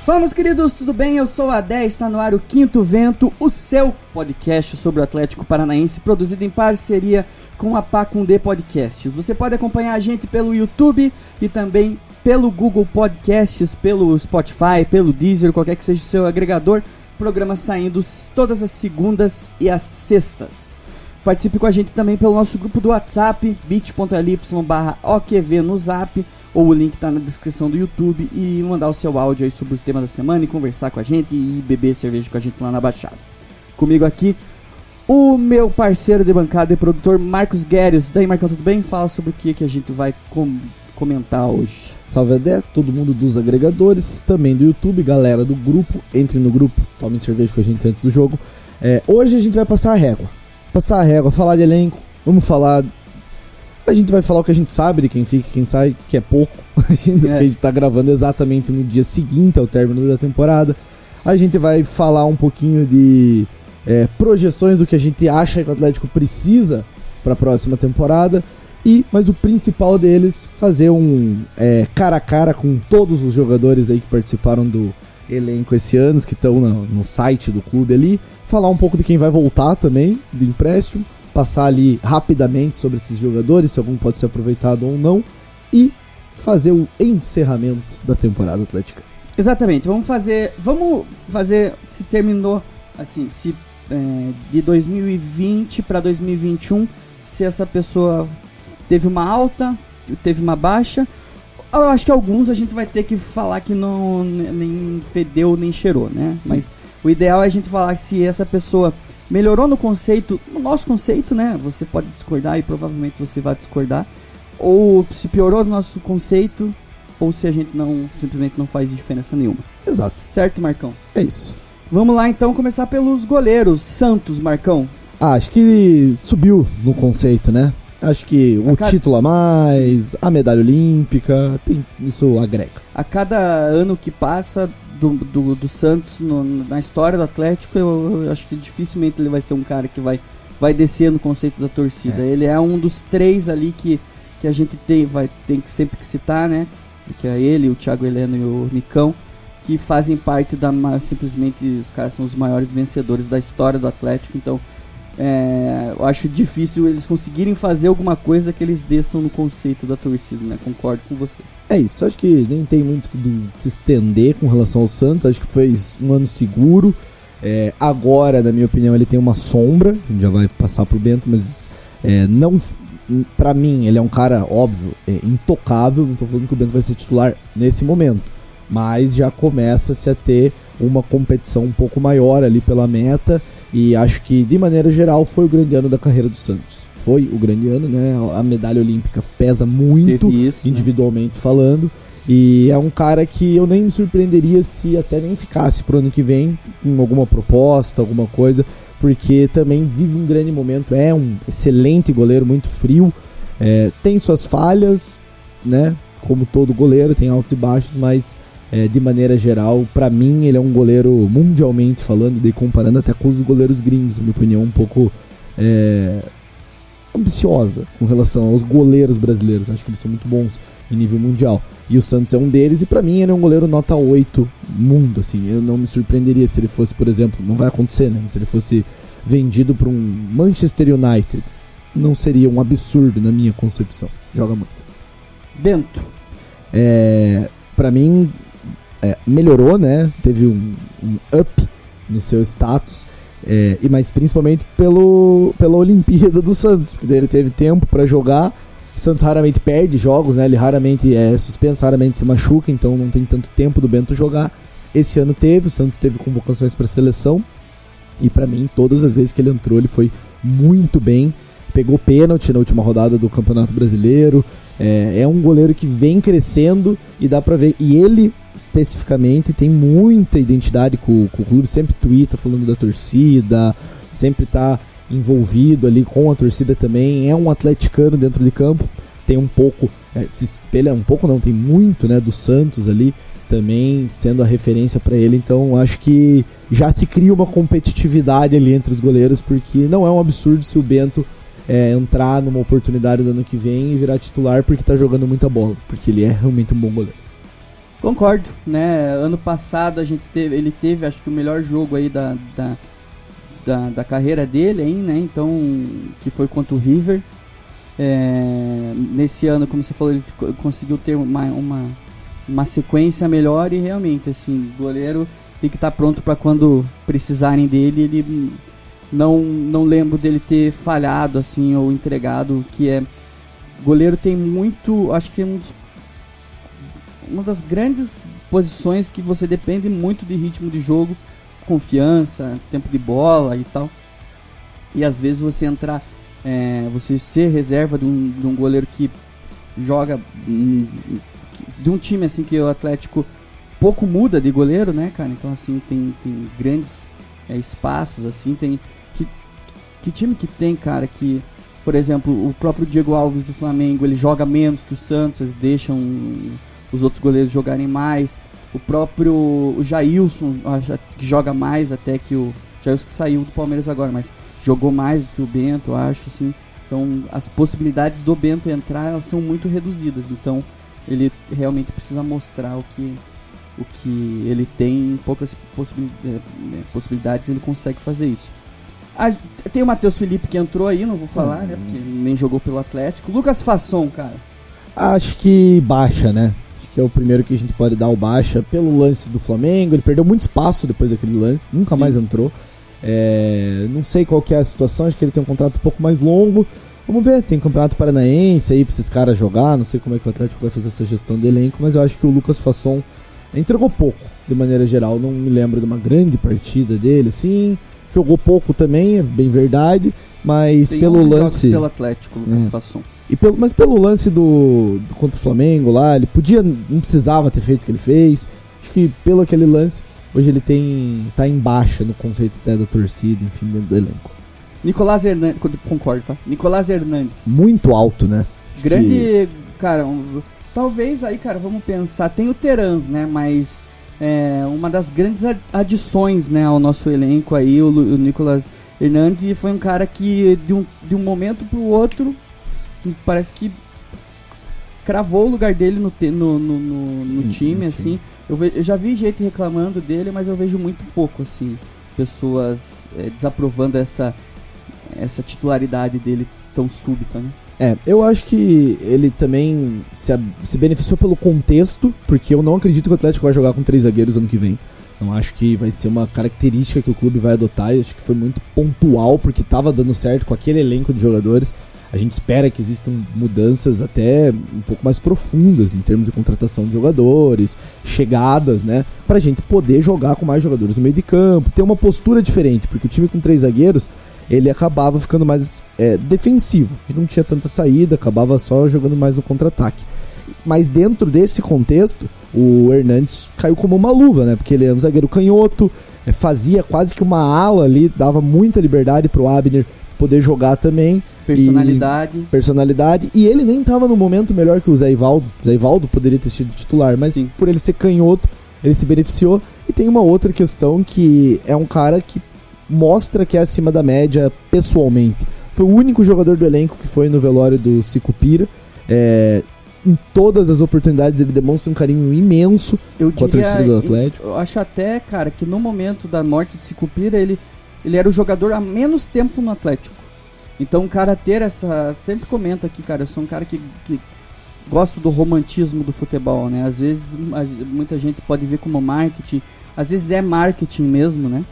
Fala, meus queridos, tudo bem? Eu sou o Adé, está no ar o Quinto Vento, o seu podcast sobre o Atlético Paranaense, produzido em parceria com a Pacundê Podcasts. Você pode acompanhar a gente pelo YouTube e também pelo Google Podcasts, pelo Spotify, pelo Deezer, qualquer que seja o seu agregador. Programa saindo todas as segundas e as sextas. Participe com a gente também pelo nosso grupo do WhatsApp, bit.ly/OQV no Zap, ou o link está na descrição do YouTube, e mandar o seu áudio aí sobre o tema da semana e conversar com a gente e beber cerveja com a gente lá na Baixada. Comigo aqui, o meu parceiro de bancada e produtor, Marcos Guedes. Daí, Marcão, tudo bem? Fala sobre o que a gente vai comentar hoje. Salve, Adé, todo mundo dos agregadores, também do YouTube, galera do grupo, entre no grupo, tomem cerveja com a gente antes do jogo. Hoje a gente vai passar a régua, falar de elenco, a gente vai falar o que a gente sabe de quem fica e quem sai, que é pouco, porque a gente tá gravando exatamente no dia seguinte ao término da temporada. A gente vai falar um pouquinho de projeções do que a gente acha que o Atlético precisa para a próxima temporada. Mas o principal deles, fazer um cara a cara com todos os jogadores aí que participaram do elenco esse ano, que estão no site do clube ali. Falar um pouco de quem vai voltar também, do empréstimo. Passar ali rapidamente sobre esses jogadores, se algum pode ser aproveitado ou não. E fazer o encerramento da temporada atlética. Exatamente, vamos fazer se terminou assim, se de 2020 para 2021, se essa pessoa teve uma alta, teve uma baixa. Eu acho que alguns a gente vai ter que falar que não nem fedeu nem cheirou, né? Sim. Mas o ideal é a gente falar que se essa pessoa melhorou no nosso conceito, né? Você pode discordar e provavelmente você vai discordar. Ou se piorou no nosso conceito, ou se a gente simplesmente não faz diferença nenhuma. Exato. Certo, Marcão? É isso. Vamos lá então começar pelos goleiros. Santos, Marcão. Acho que subiu no conceito, né? Acho que título a mais, a medalha olímpica, isso agrega. A cada ano que passa do Santos na história do Atlético, eu acho que dificilmente ele vai ser um cara que vai descer no conceito da torcida. Ele é um dos três ali que a gente tem que sempre que citar, né? Que é ele, o Thiago Heleno e o Nicão, que fazem parte simplesmente os caras são os maiores vencedores da história do Atlético. Então eu acho difícil eles conseguirem fazer alguma coisa que eles desçam no conceito da torcida, né? Concordo com você. É isso, acho que nem tem muito de se estender com relação ao Santos. Acho que foi um ano seguro. Agora, na minha opinião, ele tem uma sombra, a gente já vai passar pro Bento, mas não, pra mim, ele é um cara, óbvio, intocável. Não tô falando que o Bento vai ser titular nesse momento, mas já começa-se a ter uma competição um pouco maior ali pela meta. E acho que, de maneira geral, foi o grande ano da carreira do Santos. Foi o grande ano, né? A medalha olímpica pesa muito, individualmente falando. E é um cara que eu nem me surpreenderia se até nem ficasse pro ano que vem com alguma proposta, alguma coisa, porque também vive um grande momento. É um excelente goleiro, muito frio. Tem suas falhas, né? Como todo goleiro, tem altos e baixos, mas de maneira geral, pra mim, ele é um goleiro mundialmente falando, e comparando até com os goleiros gringos, na minha opinião, um pouco ambiciosa com relação aos goleiros brasileiros. Acho que eles são muito bons em nível mundial. E o Santos é um deles, e pra mim ele é um goleiro nota 8 mundo, assim. Eu não me surpreenderia se ele fosse, por exemplo, não vai acontecer, né? Se ele fosse vendido pra um Manchester United. Não seria um absurdo na minha concepção. Joga muito. Bento. Pra mim, melhorou, né? Teve um up no seu status, mas principalmente pela Olimpíada do Santos, porque daí ele teve tempo para jogar. O Santos raramente perde jogos, né? Ele raramente é suspenso, raramente se machuca, então não tem tanto tempo do Bento jogar. Esse ano o Santos teve convocações para seleção, e para mim, todas as vezes que ele entrou, ele foi muito bem. Pegou pênalti na última rodada do Campeonato Brasileiro. É um goleiro que vem crescendo e dá pra ver. E ele, especificamente, tem muita identidade com o clube. Sempre twitta falando da torcida, sempre tá envolvido ali com a torcida também. É um atleticano dentro de campo. Tem um pouco, se espelha um pouco não, tem muito, né, do Santos ali também sendo a referência para ele. Então acho que já se cria uma competitividade ali entre os goleiros, porque não é um absurdo se o Bento entrar numa oportunidade do ano que vem e virar titular porque tá jogando muita bola, porque ele é realmente um bom goleiro. Concordo, né? Ano passado ele teve, acho que o melhor jogo aí da carreira dele aí, né? Então, que foi contra o River. Nesse ano, como você falou, ele conseguiu ter uma sequência melhor e realmente, assim, o goleiro tem que estar pronto para quando precisarem dele. Ele não lembro dele ter falhado, assim, ou entregado, que é... Goleiro tem muito, acho que uma das grandes posições que você depende muito de ritmo de jogo, confiança, tempo de bola e tal. E às vezes você entrar, você ser reserva de um goleiro que joga de um time assim que o Atlético pouco muda de goleiro, né, cara? Então assim tem grandes espaços, assim, tem que time que tem, cara, que por exemplo o próprio Diego Alves do Flamengo, ele joga menos que o Santos, eles deixam os outros goleiros jogarem mais. O próprio Jailson, acho que joga mais até que o Jailson, que saiu do Palmeiras agora, mas jogou mais do que o Bento, acho, assim. Então as possibilidades do Bento entrar, elas são muito reduzidas. Então ele realmente precisa mostrar o que ele tem. Em poucas possibilidades ele consegue fazer isso. Tem o Matheus Felipe que entrou aí, não vou falar, né, porque ele nem jogou pelo Atlético. Lucas Fasson, cara. Acho que baixa, né? Que é o primeiro que a gente pode dar o baixa pelo lance do Flamengo. Ele perdeu muito espaço depois daquele lance, nunca mais entrou. Não sei qual que é a situação, acho que ele tem um contrato um pouco mais longo. Vamos ver, tem Campeonato Paranaense aí pra esses caras jogar, não sei como é que o Atlético vai fazer essa gestão de elenco, mas eu acho que o Lucas Fasson entregou pouco, de maneira geral. Não me lembro de uma grande partida dele, assim. Jogou pouco também, é bem verdade, mas tem pelo lance pelo Atlético, Lucas Fasson. Mas pelo lance do contra o Flamengo lá, ele não precisava ter feito o que ele fez. Acho que pelo aquele lance, hoje ele tá em baixa no conceito até da torcida, enfim, dentro do elenco. Nicolás Hernandes, concordo, tá? Nicolás Hernandes. Muito alto, né? Cara, talvez aí, cara, vamos pensar, tem o Terans, né, mas uma das grandes adições, né, ao nosso elenco aí, o Nicolás Hernandes, e foi um cara que de um momento pro outro parece que cravou o lugar dele no time, assim. Eu já vi gente reclamando dele, mas eu vejo muito pouco, assim, pessoas desaprovando essa titularidade dele tão súbita, né? Eu acho que ele também se beneficiou pelo contexto, porque eu não acredito que o Atlético vai jogar com 3 zagueiros ano que vem. Não acho que vai ser uma característica que o clube vai adotar. Eu acho que foi muito pontual, porque estava dando certo com aquele elenco de jogadores. A gente espera que existam mudanças até um pouco mais profundas em termos de contratação de jogadores, chegadas, né? Pra gente poder jogar com mais jogadores no meio de campo, ter uma postura diferente, porque o time com 3 zagueiros, ele acabava ficando mais defensivo. A gente não tinha tanta saída, acabava só jogando mais no contra-ataque. Mas dentro desse contexto, o Hernandes caiu como uma luva, né? Porque ele era um zagueiro canhoto, fazia quase que uma ala ali, dava muita liberdade pro Abner poder jogar também. Personalidade. E ele nem estava no momento melhor que o Zé Ivaldo. O Zé Ivaldo poderia ter sido titular, mas sim, por ele ser canhoto, ele se beneficiou. E tem uma outra questão, que é um cara que mostra que é acima da média pessoalmente. Foi o único jogador do elenco que foi no velório do Sicupira. Em todas as oportunidades ele demonstra um carinho imenso com a torcida do Atlético. Eu acho até, cara, que no momento da morte de Sicupira, ele era o jogador há menos tempo no Atlético. Então o cara ter essa... Sempre comento aqui, cara, eu sou um cara que gosto do romantismo do futebol, né? Às vezes muita gente pode ver como marketing, às vezes é marketing mesmo, né?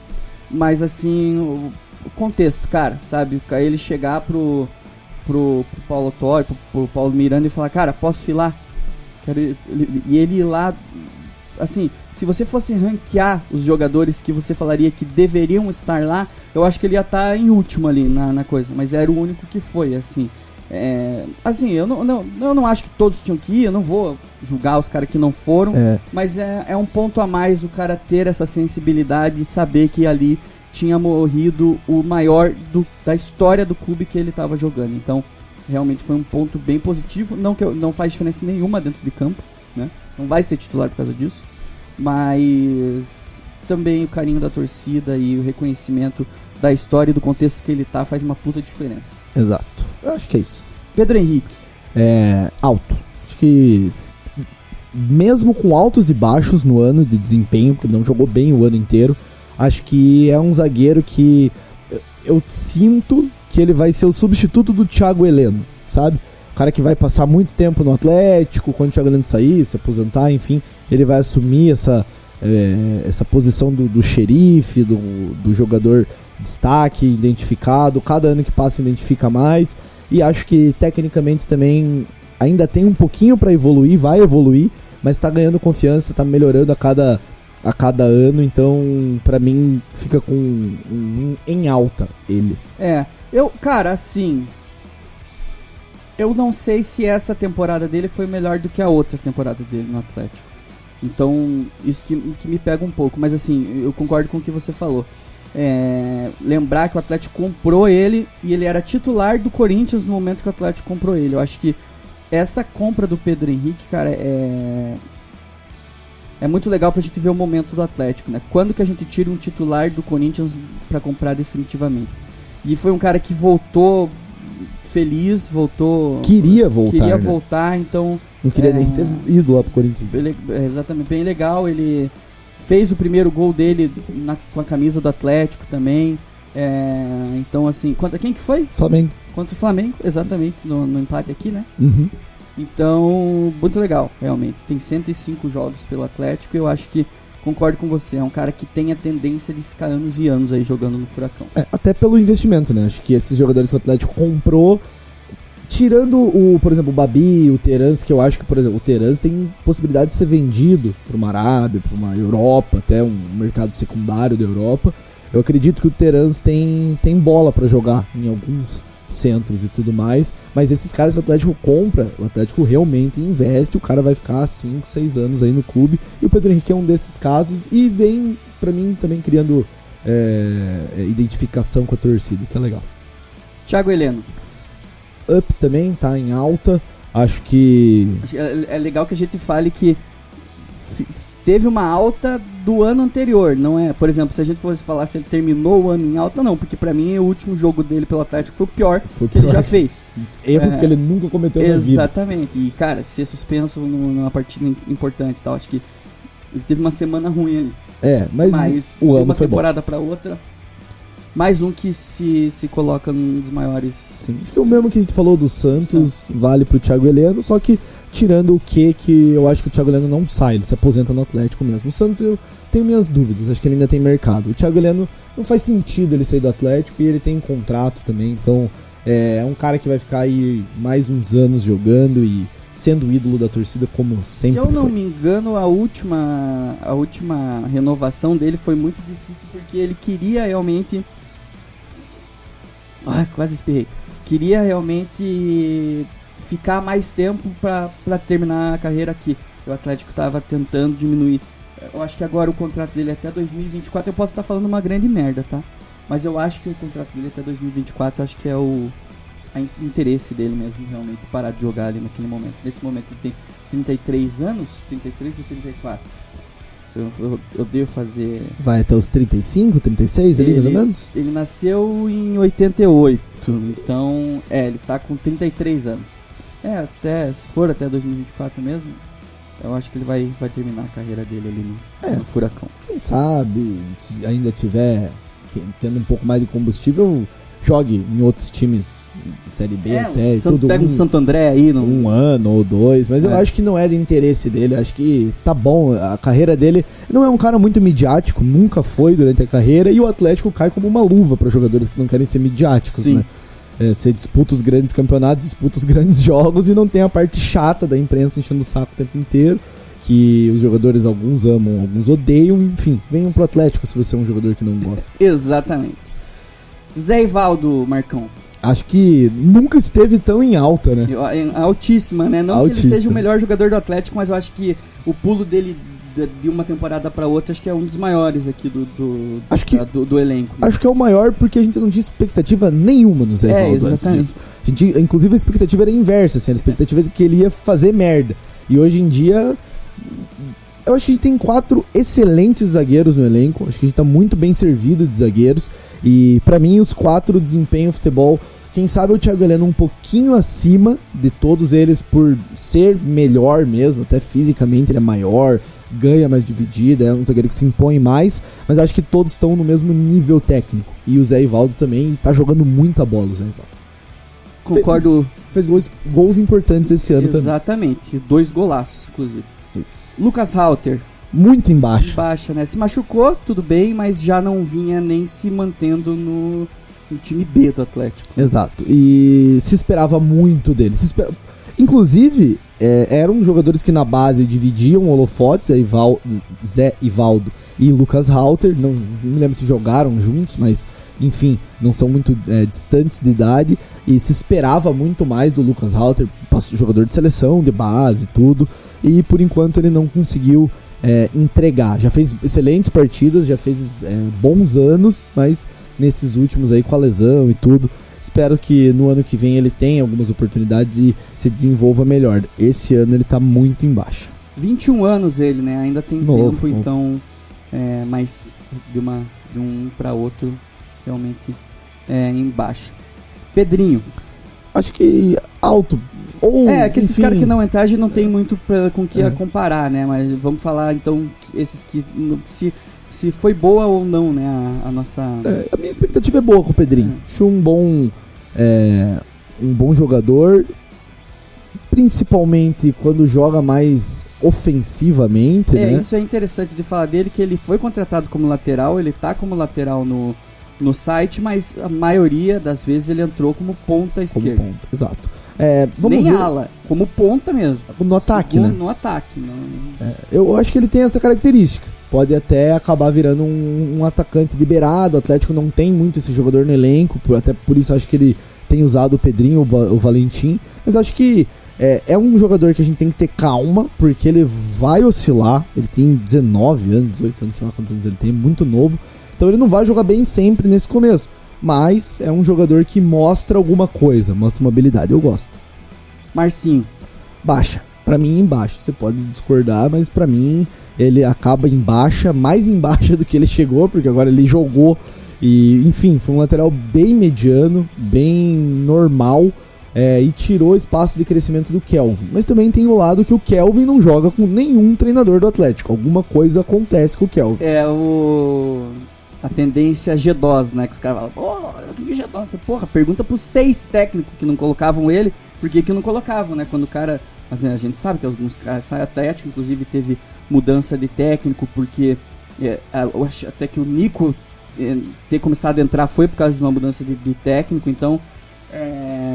Mas assim, o contexto, cara, sabe? Ele chegar pro Paulo Torre, pro Paulo Miranda e falar, cara, posso ir lá? E ele ir lá, assim, se você fosse ranquear os jogadores que você falaria que deveriam estar lá, eu acho que ele ia estar em último ali na coisa, mas era o único que foi, assim. Assim, eu não acho que todos tinham que ir, eu não vou julgar os caras que não foram, mas é um ponto a mais o cara ter essa sensibilidade e saber que ali tinha morrido o maior da história do clube que ele estava jogando. Então, realmente foi um ponto bem positivo, não faz diferença nenhuma dentro de campo, né? Não vai ser titular por causa disso, mas também o carinho da torcida e o reconhecimento da história e do contexto que ele tá faz uma puta diferença. Exato, eu acho que é isso. Pedro Henrique. Alto. Acho que mesmo com altos e baixos no ano de desempenho, porque ele não jogou bem o ano inteiro, acho que é um zagueiro que eu sinto que ele vai ser o substituto do Thiago Heleno, sabe? O cara que vai passar muito tempo no Atlético, quando o Thiago Heleno sair, se aposentar, enfim, ele vai assumir essa posição do xerife, do jogador destaque, identificado. Cada ano que passa identifica mais, e acho que tecnicamente também ainda tem um pouquinho para evoluir, vai evoluir, mas tá ganhando confiança, tá melhorando a cada ano, então pra mim fica com em alta ele. Cara, assim, eu não sei se essa temporada dele foi melhor do que a outra temporada dele no Atlético. Então, isso que me pega um pouco. Mas assim, eu concordo com o que você falou. Lembrar que o Atlético comprou ele e ele era titular do Corinthians no momento que o Atlético comprou ele. Eu acho que essa compra do Pedro Henrique, cara, é muito legal pra gente ver o momento do Atlético, né? Quando que a gente tira um titular do Corinthians pra comprar definitivamente? E foi um cara que voltou feliz, queria voltar, então não queria nem ter ido lá pro Corinthians. Exatamente, bem legal. Ele fez o primeiro gol dele com a camisa do Atlético também. Então, assim, quem que foi? Flamengo. Contra o Flamengo, exatamente, no empate aqui, né? Uhum. Então, muito legal, realmente. Tem 105 jogos pelo Atlético e eu acho que, concordo com você, é um cara que tem a tendência de ficar anos e anos aí jogando no Furacão. Até pelo investimento, né? Acho que esses jogadores que o Atlético comprou, tirando por exemplo, o Babi, o Terans, que eu acho que, por exemplo, o Terans tem possibilidade de ser vendido para uma Arábia, para uma Europa, até um mercado secundário da Europa. Eu acredito que o Terans tem bola para jogar em alguns centros e tudo mais, mas esses caras que o Atlético compra, o Atlético realmente investe, o cara vai ficar 5, 6 anos aí no clube, e o Pedro Henrique é um desses casos, e vem, pra mim, também criando identificação com a torcida, que é legal. Thiago Heleno. Up também, tá em alta, acho que... É legal que a gente fale que teve uma alta do ano anterior, não é? Por exemplo, se a gente fosse falar se ele terminou o ano em alta, não, porque pra mim o último jogo dele pelo Atlético foi o pior que ele já fez. Erros que ele nunca cometeu na vida. Exatamente, e cara, ser suspenso numa partida importante e tal, acho que ele teve uma semana ruim ali. Mas o ano uma foi temporada pra outra, mais um que se coloca num dos maiores... Sim, acho que é o mesmo que a gente falou do Santos, vale pro Thiago Heleno, só que tirando o que eu acho que o Thiago Heleno não sai, ele se aposenta no Atlético mesmo. O Santos eu tenho minhas dúvidas, acho que ele ainda tem mercado. O Thiago Heleno não faz sentido ele sair do Atlético e ele tem contrato também, então é um cara que vai ficar aí mais uns anos jogando e sendo ídolo da torcida como sempre foi. Se eu não me engano, a última renovação dele foi muito difícil porque ele queria realmente... quase espirrei. Queria realmente ficar mais tempo pra terminar a carreira aqui. O Atlético tava tentando diminuir. Eu acho que agora o contrato dele é até 2024. Eu posso estar falando uma grande merda, tá? Mas eu acho que o contrato dele é até 2024. Acho que é o interesse dele mesmo, realmente, parar de jogar ali naquele momento. Nesse momento ele tem 33 anos? 33 ou 34? Eu devo fazer... Vai até os 35, 36 ali, mais ou menos? Ele nasceu em 88. Então, ele tá com 33 anos. Se for até 2024 mesmo, eu acho que ele vai terminar a carreira dele ali no Furacão. Quem sabe, se ainda tiver tendo um pouco mais de combustível, jogue em outros times, Série B até. Pega um Santo André aí. Um ano ou 2, mas eu acho que não é de interesse dele, acho que tá bom, a carreira dele não é um cara muito midiático, nunca foi durante a carreira, e o Atlético cai como uma luva para jogadores que não querem ser midiáticos, Sim. Né? Você disputa os grandes campeonatos, disputa os grandes jogos e não tem a parte chata da imprensa enchendo o saco o tempo inteiro, que os jogadores alguns amam, alguns odeiam, enfim, venham pro Atlético se você é um jogador que não gosta. Exatamente. Zé Ivaldo, Marcão. Acho que nunca esteve tão em alta, né? Altíssima, né? Não Altíssima. Que ele seja o melhor jogador do Atlético, mas eu acho que o pulo dele de uma temporada pra outra, acho que é um dos maiores aqui do elenco. Né? Acho que é o maior porque a gente não tinha expectativa nenhuma no Zé Ivaldo antes disso. Inclusive a expectativa era inversa, assim, a expectativa de que ele ia fazer merda. E hoje em dia, eu acho que a gente tem 4 excelentes zagueiros no elenco, acho que a gente tá muito bem servido de zagueiros. E pra mim os 4 desempenham o futebol quem sabe o Thiago Heleno um pouquinho acima de todos eles por ser melhor mesmo, até fisicamente ele é maior, ganha mais dividida, é um zagueiro que se impõe mais, mas acho que todos estão no mesmo nível técnico. E o Zé Ivaldo também tá jogando muita bola, o Zé Ivaldo. Concordo. Fez gols importantes esse ano também. Exatamente, 2 golaços, inclusive. Isso. Lucas Halter. Muito embaixo. Baixa, né? Se machucou, tudo bem, mas já não vinha nem se mantendo no time B do Atlético. Exato. E se esperava muito dele. Inclusive, eram jogadores que na base dividiam holofotes, Zé Ivaldo e Lucas Halter. Não me lembro se jogaram juntos, mas enfim, não são muito distantes de idade. E se esperava muito mais do Lucas Halter, jogador de seleção, de base, tudo. E por enquanto ele não conseguiu entregar. Já fez excelentes partidas, já fez bons anos, mas nesses últimos aí com a lesão e tudo, espero que no ano que vem ele tenha algumas oportunidades e se desenvolva melhor. Esse ano ele tá muito embaixo. 21 anos ele, né? Ainda tem tempo, então mas de um para outro realmente embaixo. Pedrinho. Acho que alto. Ou, que esses caras que não entram, a gente não tem muito com que comparar, né? Mas vamos falar então esses que se foi boa ou não, né? A nossa. A minha expectativa é boa com o Pedrinho. Acho um bom jogador, principalmente quando joga mais ofensivamente, né? Isso é interessante de falar dele, que ele foi contratado como lateral, ele tá como lateral no site, mas a maioria das vezes ele entrou como ponta esquerda. Como ponta, exato. Nem ala, como ponta mesmo. No ataque, né? No ataque. Eu acho que ele tem essa característica. Pode até acabar virando um atacante liberado. O Atlético não tem muito esse jogador no elenco, até por isso acho que ele tem usado o Pedrinho, o Valentim. Mas acho que é um jogador que a gente tem que ter calma, porque ele vai oscilar. Ele tem 19 anos, 18 anos, sei lá quantos anos ele tem, muito novo. Então ele não vai jogar bem sempre nesse começo. Mas é um jogador que mostra alguma coisa, mostra uma habilidade, eu gosto. Marcinho. Baixa. Pra mim, em baixa. Você pode discordar, mas pra mim ele acaba em baixa, mais em baixa do que ele chegou, porque agora ele jogou e, enfim, foi um lateral bem mediano, bem normal, e tirou espaço de crescimento do Kelvin. Mas também tem o lado que o Kelvin não joga com nenhum treinador do Atlético. Alguma coisa acontece com o Kelvin. A tendência G2, né? Que os caras falam, porra, o que é G2? Porra, pergunta pros 6 técnicos que não colocavam ele, por que não colocavam, né? Quando o cara, assim, a gente sabe que alguns caras saem Atlético, inclusive teve mudança de técnico, porque eu acho até que o Nico ter começado a entrar foi por causa de uma mudança de técnico, então,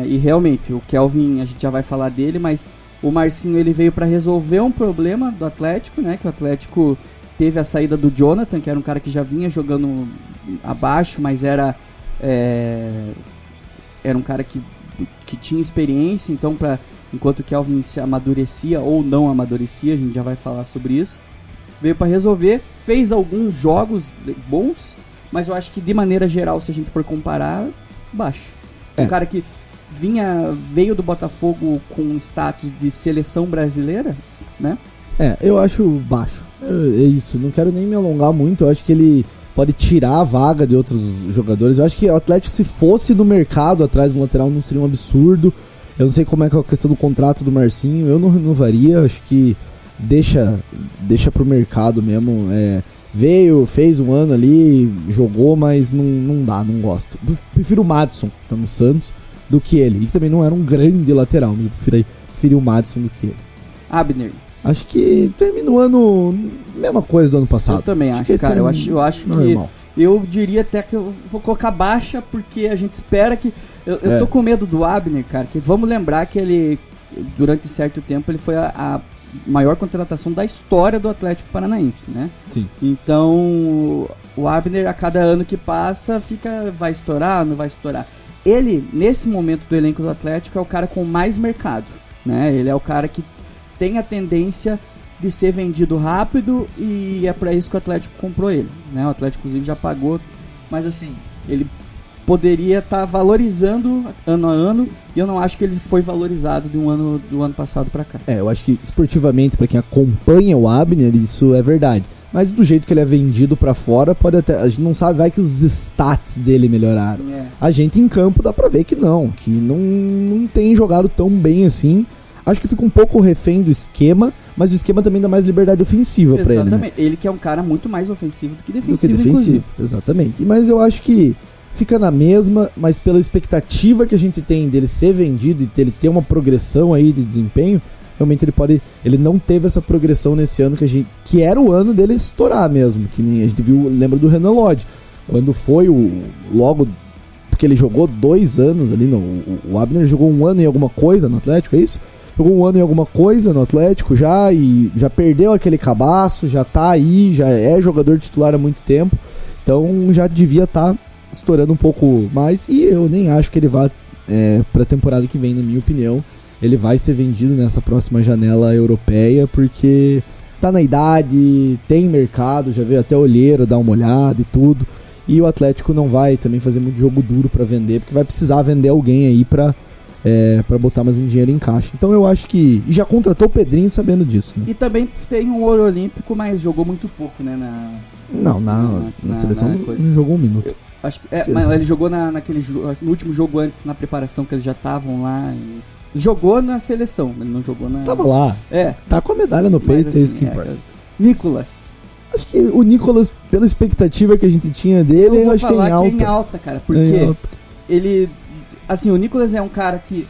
e realmente, o Kelvin, a gente já vai falar dele, mas o Marcinho, ele veio para resolver um problema do Atlético, né? Que o Atlético teve a saída do Jonathan, que era um cara que já vinha jogando abaixo, mas era um cara que tinha experiência, então enquanto o Kelvin se amadurecia ou não amadurecia, a gente já vai falar sobre isso, veio para resolver, fez alguns jogos bons, mas eu acho que de maneira geral, se a gente for comparar, baixo. Um cara que veio do Botafogo com status de seleção brasileira, né? Eu acho baixo. É isso, não quero nem me alongar muito, eu acho que ele pode tirar a vaga de outros jogadores. Eu acho que o Atlético, se fosse no mercado atrás do lateral, não seria um absurdo. Eu não sei como é que é a questão do contrato do Marcinho, eu não renovaria, acho que deixa pro mercado mesmo. Veio, fez um ano ali, jogou, mas não dá, não gosto. Prefiro o Madison, que tá no Santos, do que ele. E que também não era um grande lateral, mas eu preferi o Madison do que ele. Abner. Acho que termina o ano mesma coisa do ano passado. Eu também acho, cara. Eu acho que eu diria até que eu vou colocar baixa, porque a gente espera que... Eu tô com medo do Abner, cara, que vamos lembrar que ele, durante certo tempo, ele foi a maior contratação da história do Atlético Paranaense, né? Sim. Então, o Abner, a cada ano que passa, vai estourar, não vai estourar. Ele, nesse momento do elenco do Atlético, é o cara com mais mercado, né? Ele é o cara que tem a tendência de ser vendido rápido, e é para isso que o Atlético comprou ele, né? O Atlético, inclusive, já pagou, mas assim, ele poderia estar valorizando ano a ano, e eu não acho que ele foi valorizado do ano passado para cá. Eu acho que esportivamente, para quem acompanha o Abner, isso é verdade. Mas do jeito que ele é vendido pra fora, pode até, a gente não sabe, vai que os stats dele melhoraram. A gente em campo dá pra ver que não tem jogado tão bem assim. Acho que fica um pouco refém do esquema, mas o esquema também dá mais liberdade ofensiva pra ele. Exatamente, ele que é um cara muito mais ofensivo do que defensivo, inclusive. Exatamente, mas eu acho que fica na mesma, mas pela expectativa que a gente tem dele ser vendido e dele ter uma progressão aí de desempenho, realmente ele não teve essa progressão nesse ano que era o ano dele estourar mesmo, que nem a gente viu, lembra do Renan Lodge, quando foi logo, porque ele jogou 2 anos ali, o Abner jogou 1 ano e alguma coisa no Atlético, é isso? Jogou 1 ano e alguma coisa no Atlético e já perdeu aquele cabaço, já tá aí, já é jogador titular há muito tempo, então já devia estar estourando um pouco mais, e eu nem acho que ele vá pra temporada que vem, na minha opinião. Ele vai ser vendido nessa próxima janela europeia, porque tá na idade, tem mercado, já veio até olheiro dar uma olhada e tudo. E o Atlético não vai também fazer muito jogo duro pra vender, porque vai precisar vender alguém aí pra botar mais um dinheiro em caixa. Então eu acho que... E já contratou o Pedrinho sabendo disso, né? E também tem um ouro olímpico, mas jogou muito pouco, né? Na seleção não jogou 1 minuto. Acho que mas ele jogou no último jogo antes, na preparação, que eles já estavam lá. Jogou na seleção, ele não jogou na... Tava lá. Tá com a medalha no peito, assim, é isso que importa. Nicolas. Acho que o Nicolas, pela expectativa que a gente tinha dele, eu acho que é em alta. Cara, porque ele... Assim, o Nicolas é um cara que...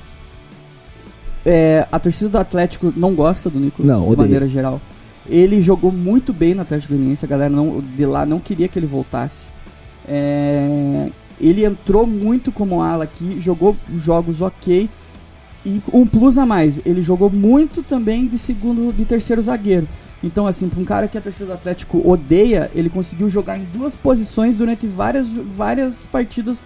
a torcida do Atlético não gosta do Nicolas, de maneira geral. Ele jogou muito bem no Atlético Goianiense, a galera de lá não queria que ele voltasse. Ele entrou muito como ala aqui, jogou jogos ok, e um plus a mais, ele jogou muito também de terceiro zagueiro. Então, assim, para um cara que a torcida do Atlético odeia, ele conseguiu jogar em 2 posições durante várias partidas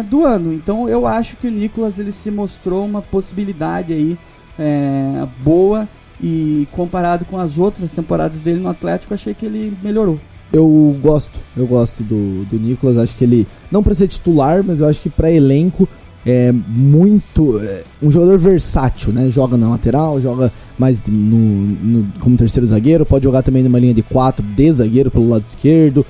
do ano. Então, eu acho que o Nicolas ele se mostrou uma possibilidade aí boa, e comparado com as outras temporadas dele no Atlético, achei que ele melhorou. Eu gosto do Nicolas, acho que ele, não para ser titular, mas eu acho que para elenco é muito um jogador versátil, né? Joga na lateral, joga mais como terceiro zagueiro, pode jogar também numa linha de 4 de zagueiro pelo lado esquerdo,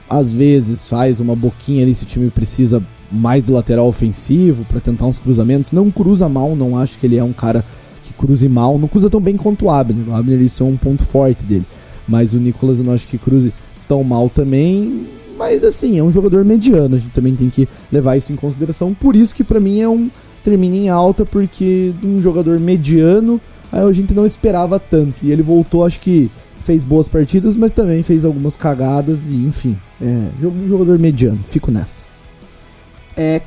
às vezes faz uma boquinha ali se o time precisa mais do lateral ofensivo para tentar uns cruzamentos, não cruza mal, não acho que ele é um cara que cruze mal, não cruza tão bem quanto o Abner isso é um ponto forte dele, mas o Nicolas eu não acho que cruze tão mal também. Mas assim, é um jogador mediano, a gente também tem que levar isso em consideração. Por isso que pra mim termina em alta, porque de um jogador mediano a gente não esperava tanto. E ele voltou, acho que fez boas partidas, mas também fez algumas cagadas e enfim, um jogador mediano, fico nessa.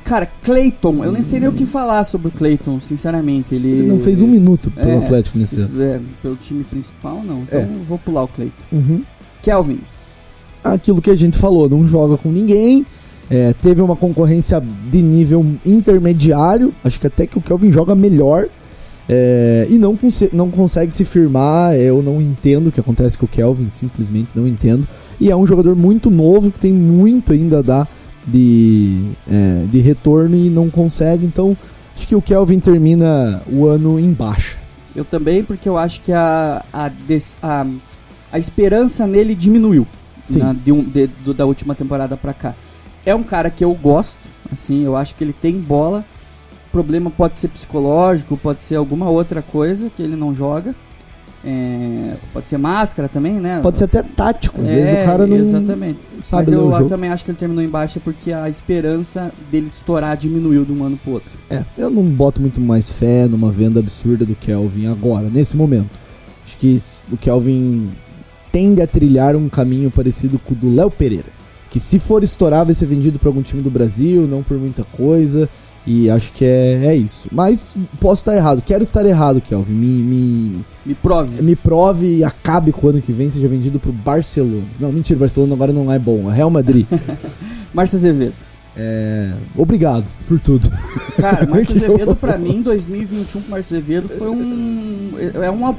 Cara, Cleiton, eu nem sei nem o que falar sobre o Cleiton, sinceramente. Ele não fez 1 minuto pelo Atlético nesse ano. Pelo time principal não, então eu vou pular o Cleiton. Kelvin. Aquilo que a gente falou, não joga com ninguém, teve uma concorrência de nível intermediário, acho que até que o Kelvin joga melhor, e não consegue se firmar. Eu não entendo o que acontece com o Kelvin, simplesmente não entendo, e é um jogador muito novo, que tem muito ainda a dar de retorno e não consegue, então acho que o Kelvin termina o ano em baixa. Eu também, porque eu acho que a esperança nele diminuiu. Da última temporada pra cá. É um cara que eu gosto, assim, eu acho que ele tem bola. O problema pode ser psicológico, pode ser alguma outra coisa que ele não joga. Pode ser máscara também, né? Pode ser até tático, às vezes o cara não sabe. Mas eu também acho que ele terminou em baixa porque a esperança dele estourar diminuiu de um ano pro outro. Eu não boto muito mais fé numa venda absurda do Kelvin agora, nesse momento. Acho que o Kelvin tende a trilhar um caminho parecido com o do Léo Pereira, que se for estourar vai ser vendido para algum time do Brasil, não por muita coisa, e acho que é isso. Mas posso estar errado, quero estar errado, Kelvin, me prove e acabe com o ano que vem, seja vendido pro Barcelona. Não, mentira, o Barcelona agora não é bom, é Real Madrid. Márcio Azevedo. Obrigado por tudo. Cara, Márcio Azevedo pra mim, em 2021, o Márcio Azevedo foi um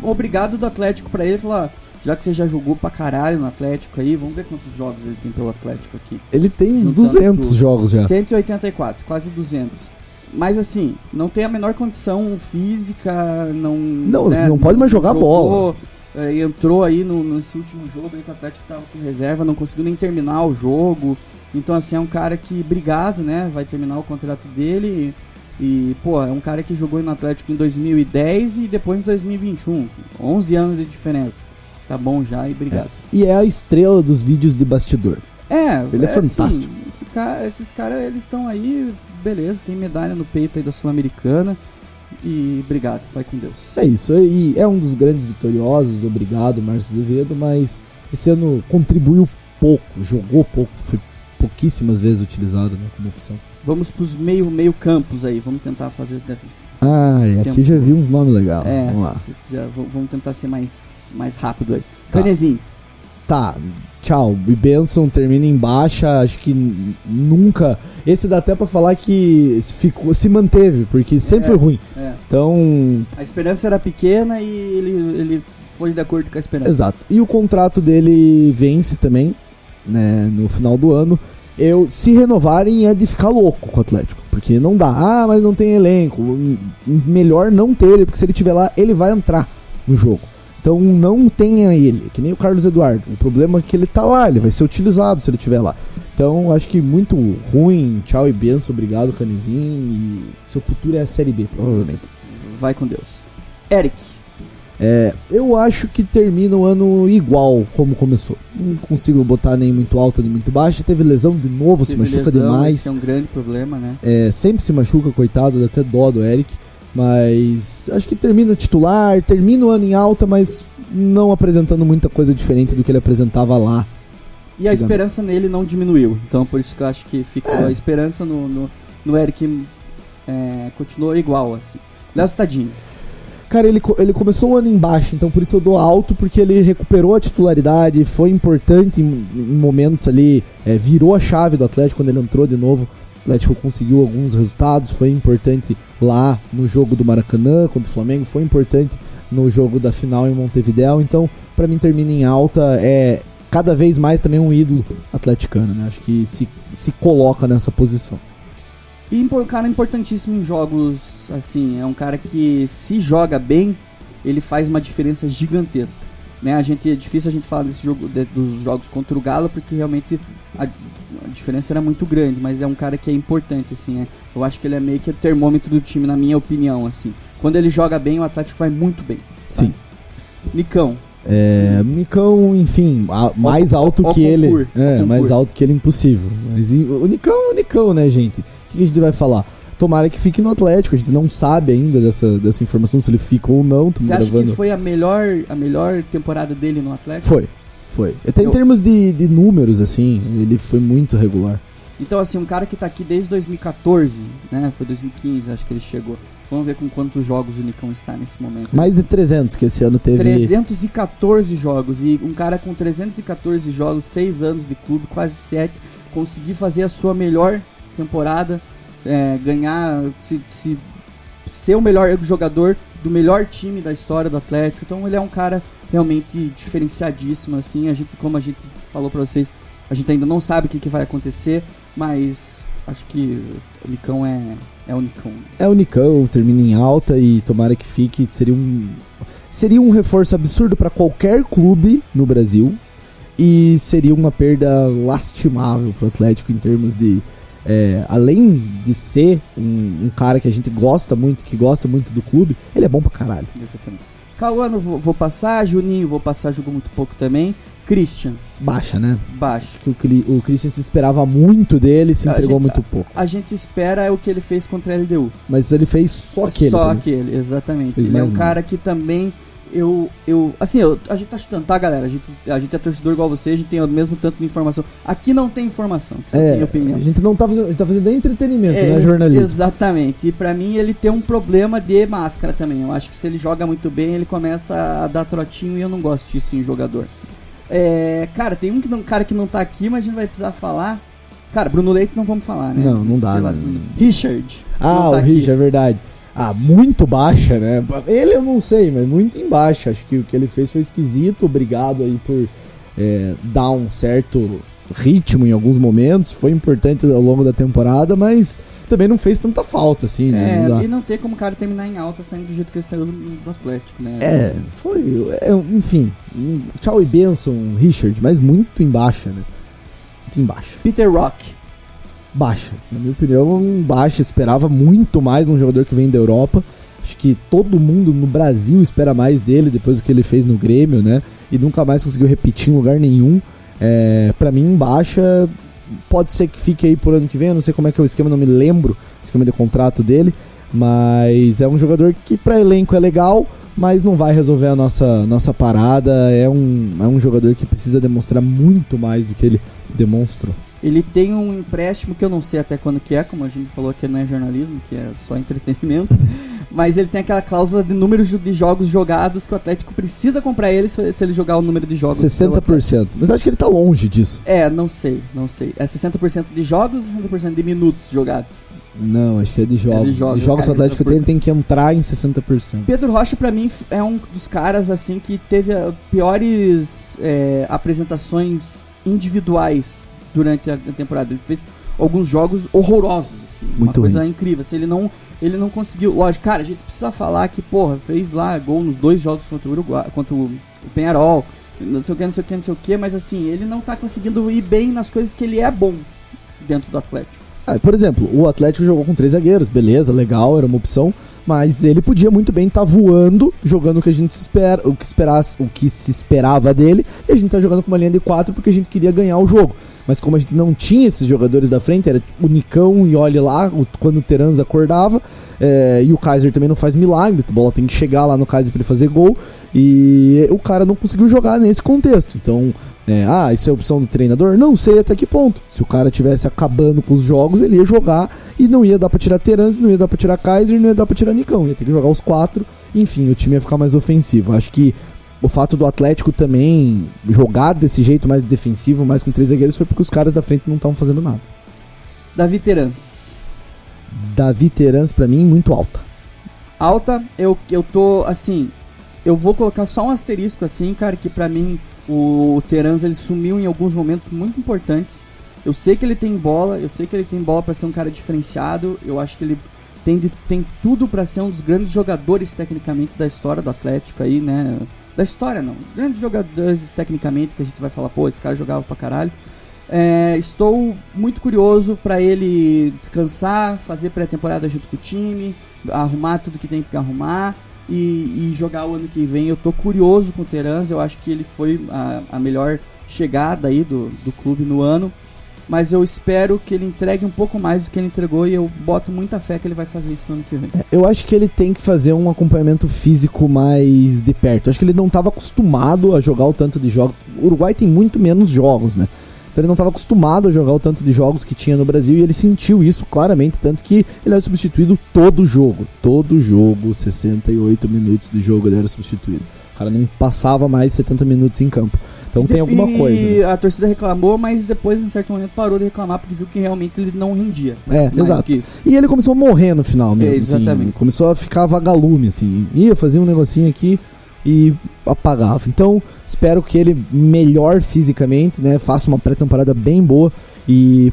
obrigado do Atlético pra ele, falar: já que você já jogou pra caralho no Atlético aí, vamos ver quantos jogos ele tem pelo Atlético aqui. Ele tem uns 200 jogos já. 184, quase 200. Mas assim, não tem a menor condição física, não pode mais jogar bola. entrou aí nesse último jogo aí que o Atlético tava com reserva, não conseguiu nem terminar o jogo. Então, assim, é um cara que, obrigado, né? Vai terminar o contrato dele e, pô, é um cara que jogou no Atlético em 2010 e depois em 2021. 11 anos de diferença. Tá bom já e obrigado. E é a estrela dos vídeos de bastidor. Ele é fantástico. Assim, esses caras, eles estão aí, beleza, tem medalha no peito aí da Sul-Americana. E obrigado, vai com Deus. É isso, e é um dos grandes vitoriosos, obrigado, Márcio Azevedo, mas esse ano contribuiu pouco, jogou pouco, foi pouquíssimas vezes utilizado, né, como opção. Vamos pros meio campos aí, vamos tentar fazer... Aqui já vi uns nomes legais, vamos lá. Vamos tentar ser mais rápido aí. Tá. Canezinho. Tá, tchau. E Benson termina em baixa, acho que nunca... Esse dá até pra falar que se manteve, porque sempre foi ruim. Então... A esperança era pequena e ele foi de acordo com a esperança. Exato. E o contrato dele vence também, né, no final do ano. Se renovarem é de ficar louco com o Atlético, porque não dá. Mas não tem elenco. Melhor não ter ele, porque se ele estiver lá, ele vai entrar no jogo. Então não tenha ele, que nem o Carlos Eduardo. O problema é que ele tá lá, ele vai ser utilizado se ele estiver lá. Então acho que muito ruim. Tchau e benção, obrigado, Canezinho. E seu futuro é a Série B, provavelmente. Vai com Deus. Eric. Eu acho que termina o ano igual como começou. Não consigo botar nem muito alta nem muito baixa. Teve lesão de novo, se machuca demais. Isso é um grande problema, né? Sempre se machuca, coitado, dá até dó do Eric. Mas acho que termina titular, termina o ano em alta, mas não apresentando muita coisa diferente do que ele apresentava lá. E a esperança nele não diminuiu, então por isso que eu acho que ficou a esperança no Eric continuou igual, assim. Léo Cittadini. Cara, ele começou o ano em baixo, então por isso eu dou alto, porque ele recuperou a titularidade, foi importante em momentos ali, virou a chave do Atlético quando ele entrou de novo. O Atlético conseguiu alguns resultados, foi importante lá no jogo do Maracanã contra o Flamengo, foi importante no jogo da final em Montevidéu, então pra mim termina em alta, cada vez mais também um ídolo atleticano, né? Acho que se coloca nessa posição. E um cara importantíssimo em jogos, assim, é um cara que se joga bem, ele faz uma diferença gigantesca. Né? É difícil a gente falar desse jogo, dos jogos contra o Galo, porque realmente a diferença era muito grande, mas é um cara que é importante, assim, eu acho que ele é meio que o termômetro do time, na minha opinião, assim. Quando ele joga bem, o Atlético vai muito bem. Tá? Sim. Nicão. Nicão, enfim, mais alto que ele. Mais alto que ele, impossível. Mas o Nicão é o Nicão, né, gente? O que a gente vai falar? Tomara que fique no Atlético, a gente não sabe ainda dessa informação, se ele fica ou não. Você acha que foi a melhor temporada dele no Atlético? Foi. Até em termos de números, assim, ele foi muito regular. Então, assim, um cara que tá aqui desde 2014, né? Foi 2015, acho que ele chegou. Vamos ver com quantos jogos o Nicão está nesse momento. Mais de 300, que esse ano teve... 314 jogos. E um cara com 314 jogos, 6 anos de clube, quase 7, conseguir fazer a sua melhor temporada, ganhar, ser o melhor jogador do melhor time da história do Atlético. Então ele é um cara realmente diferenciadíssimo, assim. Como a gente falou pra vocês, a gente ainda não sabe o que vai acontecer, mas acho que o Nicão é o Nicão. É o Nicão, termina em alta e tomara que fique. Seria um reforço absurdo para qualquer clube no Brasil e seria uma perda lastimável pro Atlético em termos de... além de ser um cara que a gente gosta muito, que gosta muito do clube, ele é bom pra caralho. Exatamente. Cauano vou passar, Juninho vou passar, jogou muito pouco também. Christian. Baixa, né? Baixa. Acho que o Christian se esperava muito dele, se entregou muito pouco. A gente espera o que ele fez contra a LDU. Mas ele fez só aquele. Só aquele, exatamente. Ele é um cara que também... a gente tá chutando, tá, galera? A gente é torcedor igual você, a gente tem o mesmo tanto de informação. Aqui não tem informação, que você tem opinião. A gente não tá fazendo, a gente tá fazendo entretenimento, né, jornalismo. Exatamente. E pra mim ele tem um problema de máscara também. Eu acho que se ele joga muito bem, ele começa a dar trotinho e eu não gosto disso em jogador. Cara, tem um cara que não tá aqui, mas a gente vai precisar falar. Cara, Bruno Leite não vamos falar, né? Não dá. Lá, Richard. O Richard, é verdade. Muito baixa, né? Ele eu não sei, mas muito em baixa. Acho que o que ele fez foi esquisito. Obrigado aí por dar um certo ritmo em alguns momentos. Foi importante ao longo da temporada, mas também não fez tanta falta, assim, né? E não tem como o cara terminar em alta saindo do jeito que ele saiu do Atlético, né? Enfim, tchau e benção, Richard, mas muito em baixa, né? Muito em baixa. Peter Rock. Baixa, na minha opinião, baixa. Esperava muito mais um jogador que vem da Europa. Acho que todo mundo no Brasil espera mais dele depois do que ele fez no Grêmio, né? E nunca mais conseguiu repetir em lugar nenhum. Pra mim, baixa. Pode ser que fique aí por ano que vem. Eu não sei como é que é o esquema, não me lembro o esquema de contrato dele. Mas é um jogador que pra elenco é legal, mas não vai resolver a nossa parada. É um jogador que precisa demonstrar muito mais do que ele demonstrou. Ele tem um empréstimo que eu não sei até quando que é, como a gente falou que não é jornalismo, que é só entretenimento, mas ele tem aquela cláusula de números de jogos jogados que o Atlético precisa comprar ele se ele jogar o número de jogos. 60%, mas acho que ele tá longe disso. Não sei. É 60% de jogos ou 60% de minutos jogados? Não, acho que é de jogos. De jogos que o Atlético tem que entrar em 60%. Pedro Rocha, pra mim, é um dos caras assim que teve piores apresentações individuais durante a temporada. Ele fez alguns jogos horrorosos, assim, uma coisa incrível. Assim, ele não conseguiu. Lógico, cara, a gente precisa falar que, fez lá gol nos 2 jogos contra o Uruguai, contra o Peñarol, não sei o que, mas assim, ele não tá conseguindo ir bem nas coisas que ele é bom dentro do Atlético. Por exemplo, o Atlético jogou com 3 zagueiros, beleza, legal, era uma opção, mas ele podia muito bem estar voando, jogando o que a gente espera, o que se esperava dele, e a gente tá jogando com uma linha de 4 porque a gente queria ganhar o jogo. Mas como a gente não tinha esses jogadores da frente, era o Nicão e olhe lá, quando o Terans acordava, e o Kaiser também não faz milagre, a bola tem que chegar lá no Kaiser para ele fazer gol, e o cara não conseguiu jogar nesse contexto. Então, isso é opção do treinador? Não sei até que ponto. Se o cara tivesse acabando com os jogos, ele ia jogar e não ia dar pra tirar Terans, não ia dar pra tirar Kaiser, não ia dar pra tirar Nicão, ia ter que jogar os 4, enfim, o time ia ficar mais ofensivo. Acho que o fato do Atlético também jogar desse jeito mais defensivo, mais com 3 zagueiros, foi porque os caras da frente não estavam fazendo nada. Davi Terans pra mim, muito alta. Alta, eu tô, assim, eu vou colocar só um asterisco, assim, cara, que pra mim o Terans, ele sumiu em alguns momentos muito importantes. Eu sei que ele tem bola pra ser um cara diferenciado, eu acho que ele tem tudo pra ser um dos grandes jogadores tecnicamente da história do Atlético aí, né? Da história não, grandes jogadores tecnicamente que a gente vai falar, esse cara jogava pra caralho. Estou muito curioso pra ele descansar, fazer pré-temporada junto com o time, arrumar tudo que tem que arrumar e jogar o ano que vem. Eu tô curioso com o Terans, eu acho que ele foi a melhor chegada aí do clube no ano, mas eu espero que ele entregue um pouco mais do que ele entregou e eu boto muita fé que ele vai fazer isso no ano que vem. Eu acho que ele tem que fazer um acompanhamento físico mais de perto. Eu acho que ele não estava acostumado a jogar o tanto de jogos. O Uruguai tem muito menos jogos, né? Então ele não estava acostumado a jogar o tanto de jogos que tinha no Brasil e ele sentiu isso claramente, tanto que ele era substituído todo jogo, 68 minutos de jogo ele era substituído. O cara não passava mais 70 minutos em campo. Então tem alguma coisa. E a torcida reclamou, mas depois, em certo momento, parou de reclamar porque viu que realmente ele não rendia. Exato. E ele começou a morrer no final mesmo. Exatamente. Assim, começou a ficar vagalume, assim. Ia fazer um negocinho aqui e apagava. Então, espero que ele melhore fisicamente, né? Faça uma pré-temporada bem boa.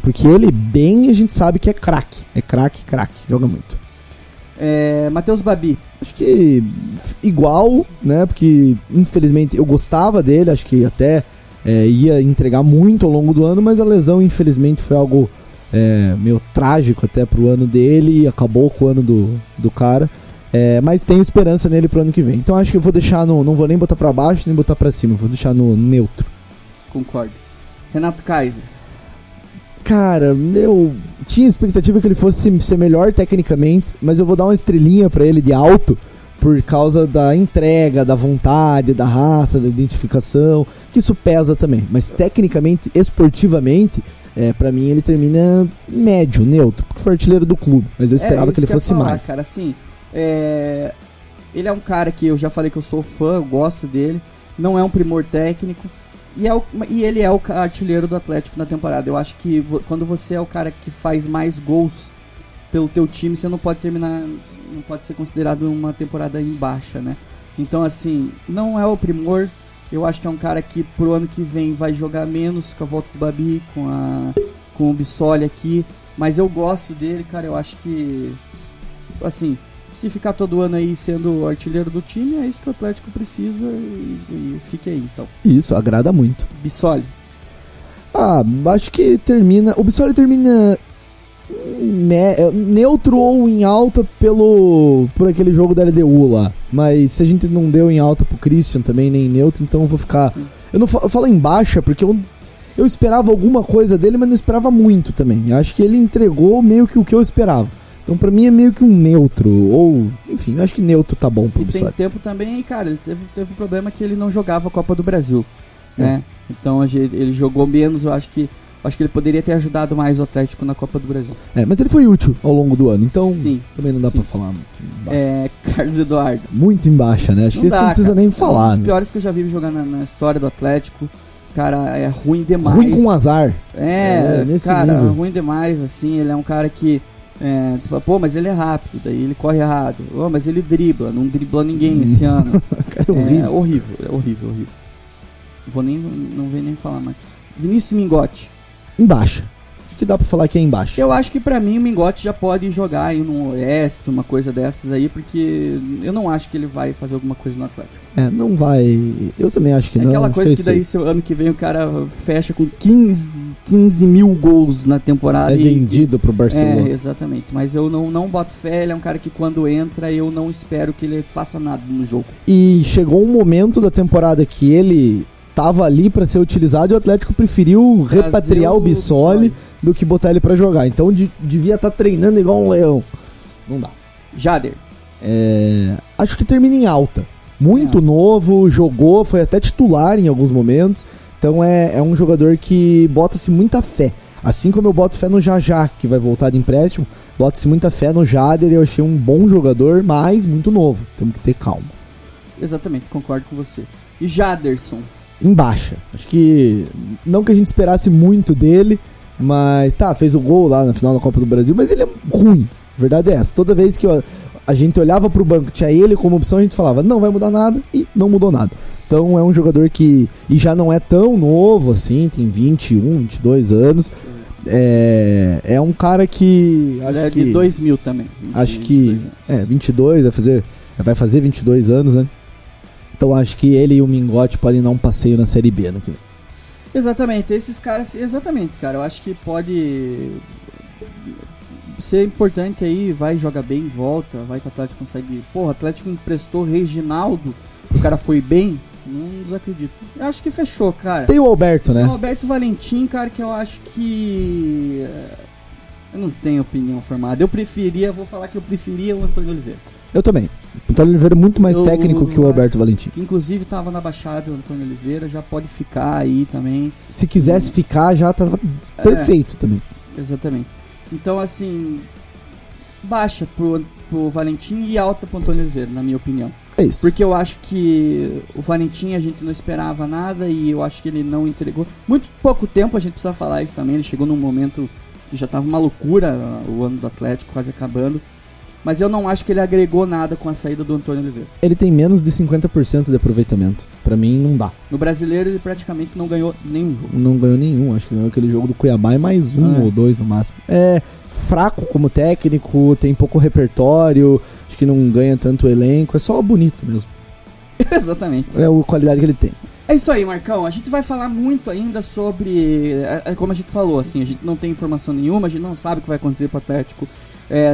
Porque ele bem, a gente sabe que é craque. É craque. Joga muito. Matheus Babi. Acho que igual, né? Porque infelizmente eu gostava dele, acho que até ia entregar muito ao longo do ano, mas a lesão infelizmente foi algo meio trágico até pro ano dele e acabou com o ano do cara. Mas tenho esperança nele pro ano que vem. Então acho que eu vou deixar não vou nem botar pra baixo nem botar pra cima, vou deixar no neutro. Concordo. Renato Kaiser. Cara, eu tinha expectativa que ele fosse ser melhor tecnicamente, mas eu vou dar uma estrelinha pra ele de alto por causa da entrega, da vontade, da raça, da identificação, que isso pesa também. Mas tecnicamente, esportivamente, pra mim ele termina médio, neutro, porque foi artilheiro do clube, mas eu esperava que ele fosse mais. Cara, assim, ele é um cara que eu já falei que eu sou fã, eu gosto dele, não é um primor técnico. E ele é o artilheiro do Atlético na temporada. Eu acho que quando você é o cara que faz mais gols pelo teu time, você não pode ser considerado uma temporada em baixa, né? Então, assim, não é o primor. Eu acho que é um cara que pro ano que vem vai jogar menos com a volta do Babi, com o Bissoli aqui. Mas eu gosto dele, cara, eu acho que, assim, se ficar todo ano aí sendo o artilheiro do time, é isso que o Atlético precisa e fique aí, então. Isso, agrada muito. Bissoli. Acho que termina... O Bissoli termina neutro ou em alta por aquele jogo da LDU lá. Mas se a gente não deu em alta pro Christian também, nem neutro, então eu vou ficar... Sim. Eu falo em baixa porque eu esperava alguma coisa dele, mas não esperava muito também. Eu acho que ele entregou meio que o que eu esperava. Então pra mim é meio que um neutro, ou... Enfim, eu acho que neutro tá bom pro Bissoli. Tem tempo também, cara, ele teve um problema que ele não jogava a Copa do Brasil, né? Então ele jogou menos, eu acho que ele poderia ter ajudado mais o Atlético na Copa do Brasil. Mas ele foi útil ao longo do ano, então sim, também não dá pra falar Carlos Eduardo. Muito embaixo, né? Acho que isso não precisa nem falar. É um dos piores que eu já vi jogar na história do Atlético. Cara, é ruim demais. Ruim com azar. Nesse cara, nível. Ruim demais, assim, ele é um cara que... pô, mas ele é rápido, daí ele corre errado. Mas ele dribla, não driblou ninguém esse ano. Cara, é horrível. Não vou nem falar mais. Vinícius Mingotti. Embaixo. Acho que dá pra falar que é embaixo. Eu acho que pra mim o Mingotti já pode jogar aí no Oeste, uma coisa dessas aí, porque eu não acho que ele vai fazer alguma coisa no Atlético. Não vai. Eu também acho que não. Aquela coisa que daí ano que vem o cara fecha com 15 mil gols na temporada. Vendido pro Barcelona. Exatamente. Mas eu não boto fé, ele é um cara que quando entra eu não espero que ele faça nada no jogo. E chegou um momento da temporada que ele tava ali pra ser utilizado e o Atlético preferiu repatriar o Bissoli do que botar ele pra jogar. Então devia estar treinando igual um leão. Não dá. Jader. Acho que termina em alta. Muito novo, jogou, foi até titular em alguns momentos. Então é um jogador que bota-se muita fé. Assim como eu boto fé no Jajá, que vai voltar de empréstimo, bota-se muita fé no Jader. Eu achei um bom jogador, mas muito novo. Temos que ter calma. Exatamente, concordo com você. E Jaderson? Em baixa. Acho que não que a gente esperasse muito dele, mas fez o gol lá na final da Copa do Brasil, mas ele é ruim. A verdade é essa. Toda vez que a gente olhava pro banco, tinha ele como opção, a gente falava, não vai mudar nada, e não mudou nada. Então é um jogador que já não é tão novo assim, tem 21, 22 anos. É um cara que... Acho que de 2000 também. 20, acho que 22, vai fazer 22 anos, né? Então acho que ele e o Mingotti podem dar um passeio na Série B no que vem. Exatamente, esses caras... Exatamente, cara. Eu acho que pode ser importante aí, vai jogar bem, volta, vai que o Atlético consegue... Pô, o Atlético emprestou Reginaldo, o cara foi bem, não desacredito. Eu acho que fechou, cara. Tem o Alberto, né? O Alberto Valentim, cara, que eu acho que... Eu não tenho opinião formada. Vou falar que eu preferia o Antônio Oliveira. Eu também. O Antônio Oliveira é muito mais técnico que o Alberto Valentim. Que inclusive estava na Baixada, o Antônio Oliveira, já pode ficar aí também. Se quisesse ficar, já tava perfeito também. Exatamente. Então, assim, baixa pro Valentim e alta pro Antônio Oliveira, na minha opinião. É isso. Porque eu acho que o Valentim a gente não esperava nada e eu acho que ele não entregou. Muito pouco tempo, a gente precisa falar isso também, ele chegou num momento que já tava uma loucura o ano do Atlético, quase acabando. Mas eu não acho que ele agregou nada com a saída do Antônio Oliveira. Ele tem menos de 50% de aproveitamento. Pra mim, não dá. No Brasileiro, ele praticamente não ganhou nenhum jogo. Não ganhou nenhum. Acho que ganhou aquele jogo do Cuiabá e mais um ou dois no máximo. É fraco como técnico, tem pouco repertório, acho que não ganha tanto elenco. É só bonito mesmo. Exatamente. É a qualidade que ele tem. É isso aí, Marcão. A gente vai falar muito ainda sobre... Como a gente falou, assim, a gente não tem informação nenhuma, a gente não sabe o que vai acontecer pro Atlético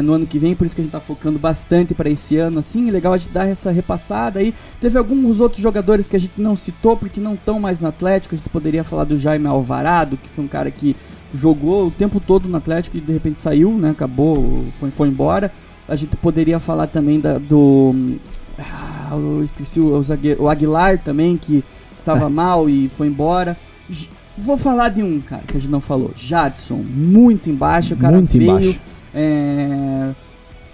no ano que vem, por isso que a gente tá focando bastante para esse ano, assim, é legal a gente dar essa repassada aí. Teve alguns outros jogadores que a gente não citou, porque não estão mais no Atlético. A gente poderia falar do Jaime Alvarado, que foi um cara que jogou o tempo todo no Atlético e de repente saiu, né, acabou, foi embora. A gente poderia falar também eu esqueci o Aguilar também, que tava mal e foi embora. Vou falar de um, cara, que a gente não falou. Jadson, muito embaixo, o cara muito veio... Embaixo.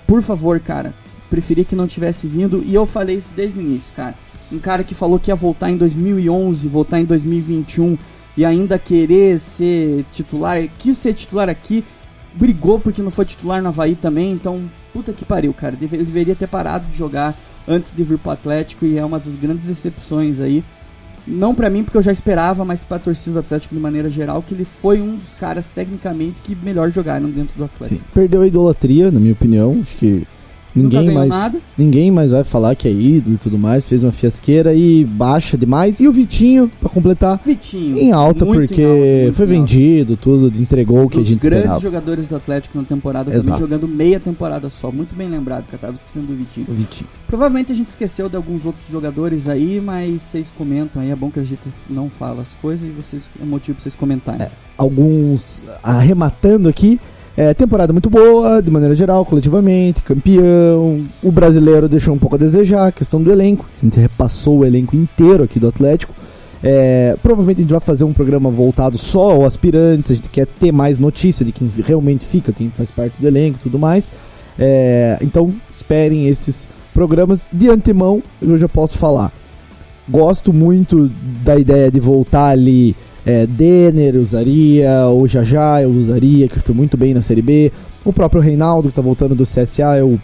Por favor, cara, preferi que não tivesse vindo. E eu falei isso desde o início, cara. Um cara que falou que ia voltar em 2011, voltar em 2021 e ainda querer ser titular, quis ser titular aqui, brigou porque não foi titular no Avaí também. Então, puta que pariu, cara. Ele deveria ter parado de jogar antes de vir pro Atlético e é uma das grandes decepções aí. Não pra mim, porque eu já esperava, mas pra torcida do Atlético de maneira geral, que ele foi um dos caras, tecnicamente, que melhor jogaram dentro do Atlético. Sim, perdeu a idolatria, na minha opinião. Acho que ninguém mais vai falar que é ídolo e tudo mais. Fez uma fiasqueira e baixa demais. E o Vitinho, pra completar, em alta, porque foi vendido, tudo, entregou o que a gente esperava. Os grandes jogadores do Atlético na temporada, também jogando meia temporada só. Muito bem lembrado, que eu tava esquecendo do Vitinho. O Vitinho. Provavelmente a gente esqueceu de alguns outros jogadores aí, mas vocês comentam aí. É bom que a gente não fala as coisas e é motivo pra vocês comentarem. Alguns, arrematando aqui, temporada muito boa, de maneira geral, coletivamente, campeão. O brasileiro deixou um pouco a desejar, a questão do elenco. A gente repassou o elenco inteiro aqui do Atlético. Provavelmente a gente vai fazer um programa voltado só aos aspirantes. A gente quer ter mais notícia de quem realmente fica, quem faz parte do elenco e tudo mais. Então esperem esses programas. De antemão, eu já posso falar. Gosto muito da ideia de voltar ali. Denner usaria, o Jajá eu usaria, que foi muito bem na Série B. O próprio Reinaldo, que está voltando do CSA, eu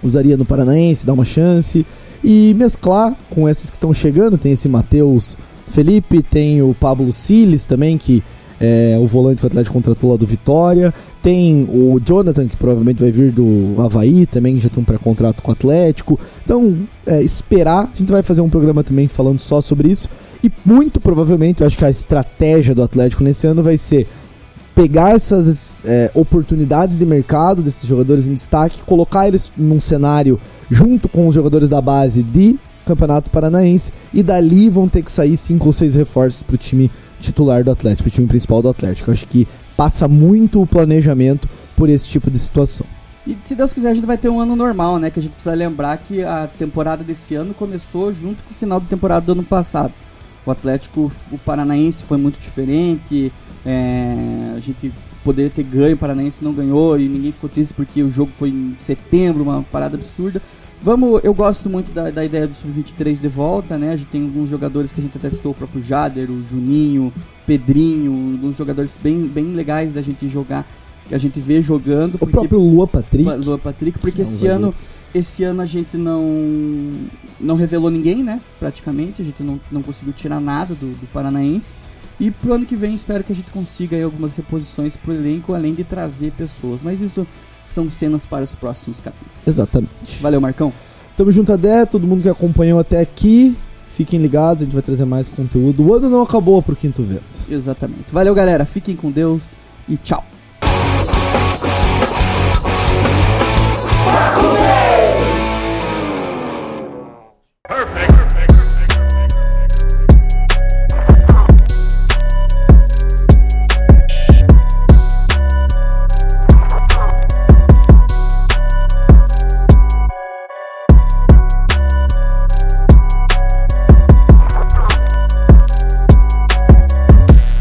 usaria no Paranaense, dar uma chance. E mesclar com esses que estão chegando. Tem esse Matheus Felipe, tem o Pablo Siles também, que é o volante que o Atlético contratou lá do Vitória. Tem o Jonathan, que provavelmente vai vir do Avaí também, que já tem um pré-contrato com o Atlético. Então, esperar. A gente vai fazer um programa também falando só sobre isso. E muito provavelmente, eu acho que a estratégia do Atlético nesse ano vai ser pegar essas oportunidades de mercado desses jogadores em destaque, colocar eles num cenário junto com os jogadores da base de Campeonato Paranaense, e dali vão ter que sair 5 ou 6 reforços para o time titular do Atlético, o time principal do Atlético. Eu acho que passa muito o planejamento por esse tipo de situação. E se Deus quiser a gente vai ter um ano normal, né? Que a gente precisa lembrar que a temporada desse ano começou junto com o final da temporada do ano passado. O Atlético, o Paranaense foi muito diferente, a gente poderia ter ganho, o Paranaense não ganhou e ninguém ficou triste porque o jogo foi em setembro, uma parada absurda. Eu gosto muito da ideia do Sub-23 de volta, né? A gente tem alguns jogadores que a gente até citou, o próprio Jader, o Juninho, o Pedrinho, alguns jogadores bem legais da gente jogar, que a gente vê jogando. O próprio Lua Patrick, porque esse ano a gente não revelou ninguém, né? Praticamente, a gente não conseguiu tirar nada do Paranaense. E pro ano que vem espero que a gente consiga aí algumas reposições pro elenco, além de trazer pessoas. Mas isso são cenas para os próximos capítulos. Exatamente. Valeu, Marcão. Tamo junto, Adé, todo mundo que acompanhou até aqui. Fiquem ligados, a gente vai trazer mais conteúdo. O ano não acabou pro Quinto Vento. Exatamente. Valeu, galera. Fiquem com Deus e tchau.